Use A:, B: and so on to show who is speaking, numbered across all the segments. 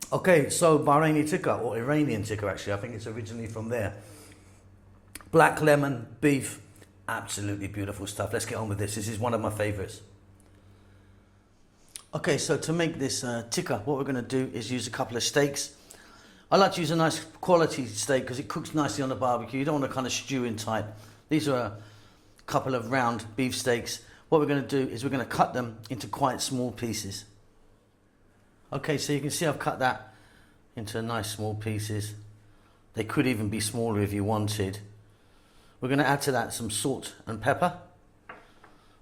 A: Okay, so Bahraini Tikka, or Iranian Tikka actually, I think it's originally from there. Black lemon, beef, absolutely beautiful stuff. Let's get on with this. This is one of my favorites. Okay, so to make this tikka, what we're going to do is use a couple of steaks. I like to use a nice quality steak because it cooks nicely on the barbecue. You don't want to kind of stew in tight. These are a couple of round beef steaks. What we're going to do is we're going to cut them into quite small pieces. Okay, so you can see I've cut that into nice small pieces. They could even be smaller if you wanted. We're going to add to that some salt and pepper.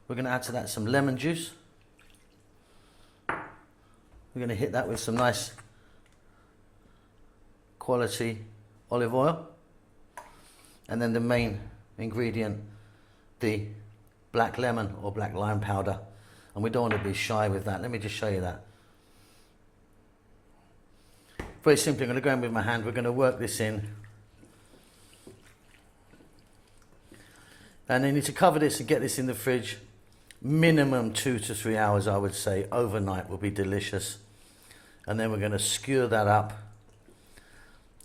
A: We're going to add to that some lemon juice. We're going to hit that with some nice quality olive oil. And then the main ingredient, the black lemon or black lime powder. And we don't want to be shy with that. Let me just show you that. Very simply, I'm going to go in with my hand. We're going to work this in. And then you need to cover this and get this in the fridge. Minimum 2 to 3 hours, I would say. Overnight will be delicious. And then we're going to skewer that up.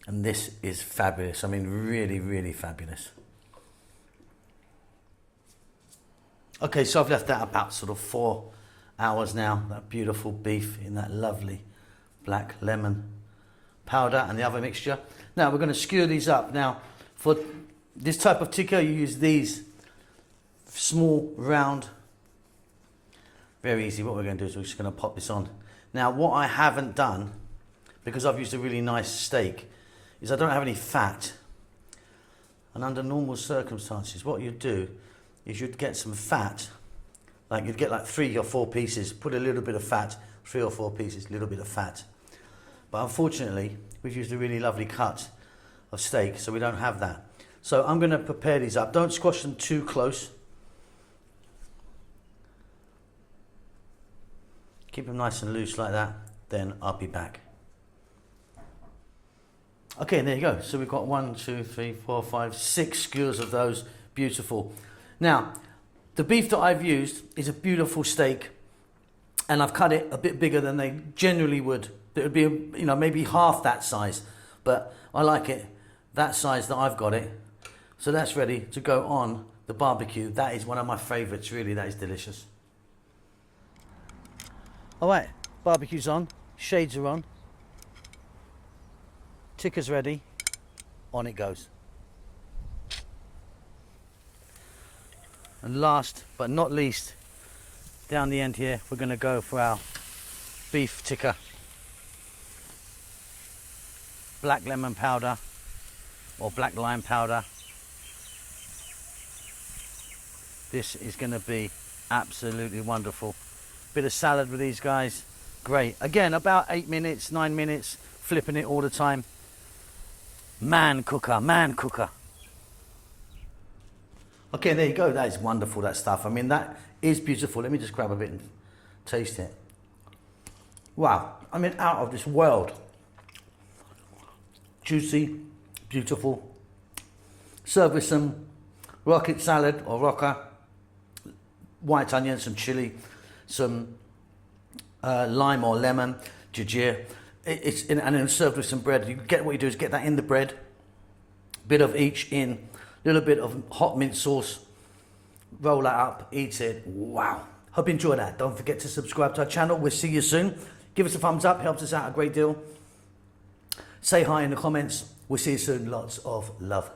A: And this is fabulous. I mean, really, really fabulous. Okay, so I've left that about sort of 4 hours now. That beautiful beef in that lovely black lemon powder and the other mixture. Now we're going to skewer these up. Now for this type of tikka, you use these small, round. Very easy. What we're going to do is we're just going to pop this on. Now what I haven't done, because I've used a really nice steak, is I don't have any fat. And under normal circumstances, what you'd do is you'd get some fat, like you'd get like 3 or 4 pieces, put a little bit of fat, 3 or 4 pieces, a little bit of fat. But unfortunately, we've used a really lovely cut of steak, so we don't have that. So I'm going to prepare these up. Don't squash them too close. Keep them nice and loose like that. Then I'll be back. Okay, there you go. So we've got 1, 2, 3, 4, 5, 6 skewers of those. Beautiful. Now, the beef that I've used is a beautiful steak, and I've cut it a bit bigger than they generally would. It would be, you know, maybe half that size, but I like it that size that I've got it. So that's ready to go on the barbecue. That is one of my favorites, really. That is delicious. All right, barbecue's on, shades are on, tikka's ready, on it goes. And last but not least, down the end here, we're going to go for our beef tikka. Black lemon powder or black lime powder. This is going to be absolutely wonderful. Bit of salad with these guys, great. Again, about 8 minutes, 9 minutes, flipping it all the time. Man cooker, man cooker. Okay, there you go. That is wonderful, that stuff. I mean, that is beautiful. Let me just grab a bit and taste it. Wow, I mean, out of this world. Juicy, beautiful. Served with some rocket salad or rocker, white onion, some chili, some lime or lemon, jajir. And then served with some bread. You get what you do is get that in the bread, bit of each in, little bit of hot mint sauce, roll that up, eat it. Wow. Hope you enjoyed that. Don't forget to subscribe to our channel. We'll see you soon. Give us a thumbs up, helps us out a great deal. Say hi in the comments. We'll see you soon. Lots of love.